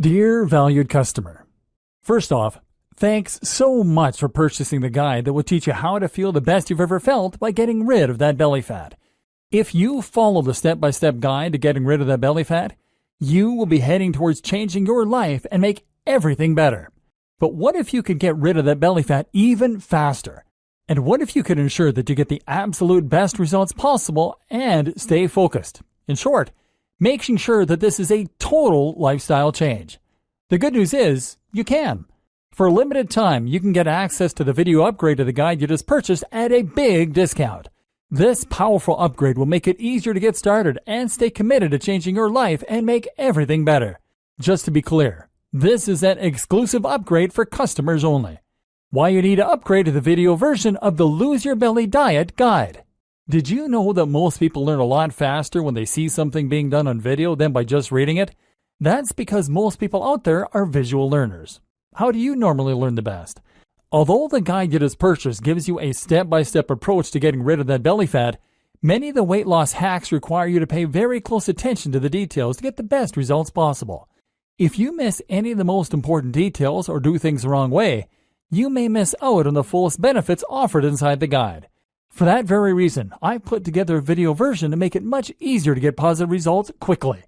Dear valued customer, first off, thanks so much for purchasing the guide that will teach you how to feel the best you've ever felt by getting rid of that belly fat. If you follow the step-by-step guide to getting rid of that belly fat, you will be heading towards changing your life and make everything better. But what if you could get rid of that belly fat even faster? And what if you could ensure that you get the absolute best results possible and stay focused? In short, making sure that this is a total lifestyle change. The good news is, you can. For a limited time, you can get access to the video upgrade to the guide you just purchased at a big discount. This powerful upgrade will make it easier to get started and stay committed to changing your life and make everything better. Just to be clear, this is an exclusive upgrade for customers only. Why you need to upgrade to the video version of the Lose Your Belly Diet Guide. Did you know that most people learn a lot faster when they see something being done on video than by just reading it? That's because most people out there are visual learners. How do you normally learn the best? Although the guide you just purchased gives you a step-by-step approach to getting rid of that belly fat, many of the weight loss hacks require you to pay very close attention to the details to get the best results possible. If you miss any of the most important details or do things the wrong way, you may miss out on the fullest benefits offered inside the guide. For that very reason, I put together a video version to make it much easier to get positive results quickly.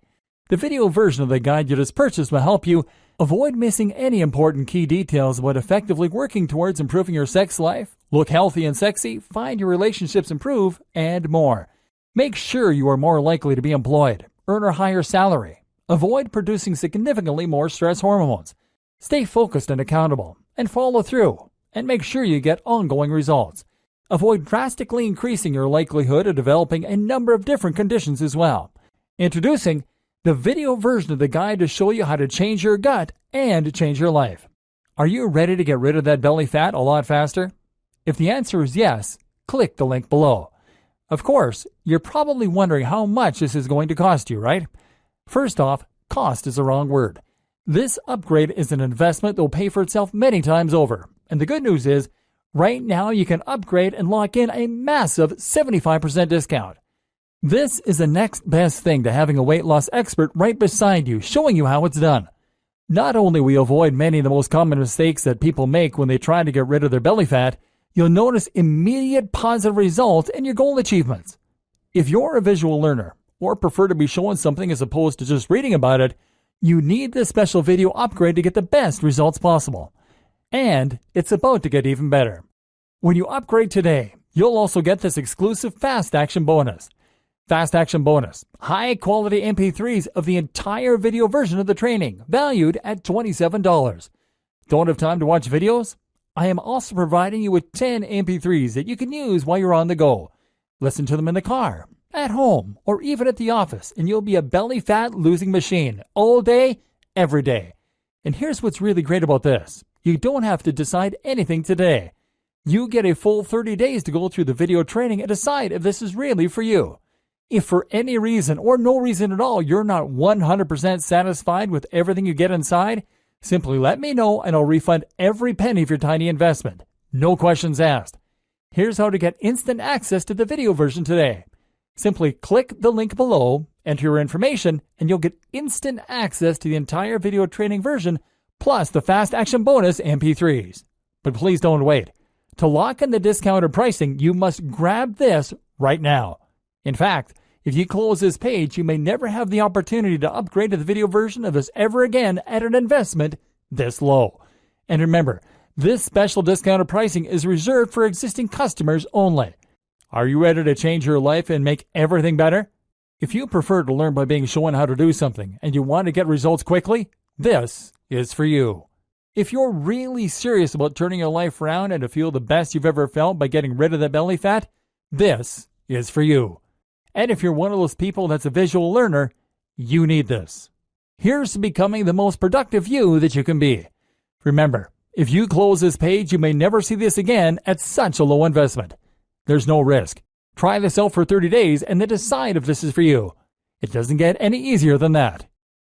The video version of the guide you just purchased will help you avoid missing any important key details about effectively working towards improving your sex life, look healthy and sexy, find your relationships improve, and more. Make sure you are more likely to be employed, earn a higher salary, avoid producing significantly more stress hormones, stay focused and accountable, and follow through, and make sure you get ongoing results. Avoid drastically increasing your likelihood of developing a number of different conditions as well. Introducing the video version of the guide to show you how to change your gut and change your life. Are you ready to get rid of that belly fat a lot faster? If the answer is yes, click the link below. Of course, you're probably wondering how much this is going to cost you, right? First off, cost is the wrong word. This upgrade is an investment that will pay for itself many times over. And the good news is, right now you can upgrade and lock in a massive 75% discount. This is the next best thing to having a weight loss expert right beside you, showing you how it's done. Not only will you avoid many of the most common mistakes that people make when they try to get rid of their belly fat, you'll notice immediate positive results in your goal achievements. If you're a visual learner, or prefer to be shown something as opposed to just reading about it, you need this special video upgrade to get the best results possible. And it's about to get even better. When you upgrade today, you'll also get this exclusive Fast Action bonus. Fast Action bonus, high-quality MP3s of the entire video version of the training, valued at $27. Don't have time to watch videos? I am also providing you with 10 MP3s that you can use while you're on the go. Listen to them in the car, at home, or even at the office, and you'll be a belly fat losing machine all day, every day. And here's what's really great about this. You don't have to decide anything today. You get a full 30 days to go through the video training and decide if this is really for you. If for any reason or no reason at all you're not 100% satisfied with everything you get inside, simply let me know and I'll refund every penny of your tiny investment. No questions asked. Here's how to get instant access to the video version today. Simply click the link below, enter your information, and you'll get instant access to the entire video training version plus the Fast Action bonus MP3s. But please don't wait. To lock in the discounted pricing, you must grab this right now. In fact, if you close this page, you may never have the opportunity to upgrade to the video version of this ever again at an investment this low. And remember, this special discounted pricing is reserved for existing customers only. Are you ready to change your life and make everything better? If you prefer to learn by being shown how to do something and you want to get results quickly, this is for you. If you're really serious about turning your life around and to feel the best you've ever felt by getting rid of the belly fat, this is for you. And if you're one of those people that's a visual learner, you need this. Here's to becoming the most productive you that you can be. Remember, if you close this page, you may never see this again at such a low investment. There's no risk. Try this out for 30 days and then decide if this is for you. It doesn't get any easier than that.